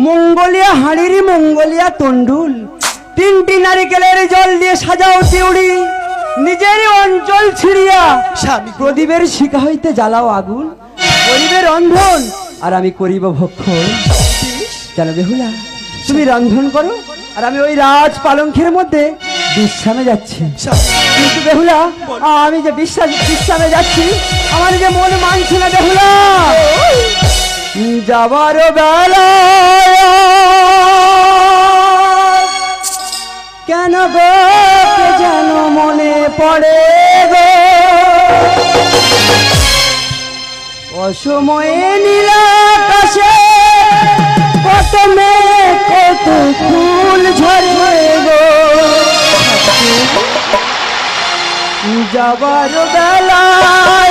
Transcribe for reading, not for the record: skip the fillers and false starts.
মঙ্গলিয়া হাঁড়ির মঙ্গলিয়া তন্ডুল, 3টি নারিকেলের জল দিয়ে সাজাও চিউড়ি, নিজের অঞ্চল ছিড়িয়া স্বামী প্রদীপের শিখা হইতে জ্বালাও আগুন, গরিবের রন্ধন আর আমি করিব ভক্ষণ। জানো বেহুলা, তুমি রন্ধন করো আর আমি ওই রাজ পালঙ্কের মধ্যে বিশ্রামে যাচ্ছি। কিন্তু বেহুলা, আমি যে বিশ্রামে যাচ্ছি, আমার যে মন মানছে না বেহুলা। যাবার বেলা কেন গো যেন মনে পড়ে গো, অসময়ে নীলাকাশে কত মেঘ কত ফুল ঝরে গো। যাবার বেলায়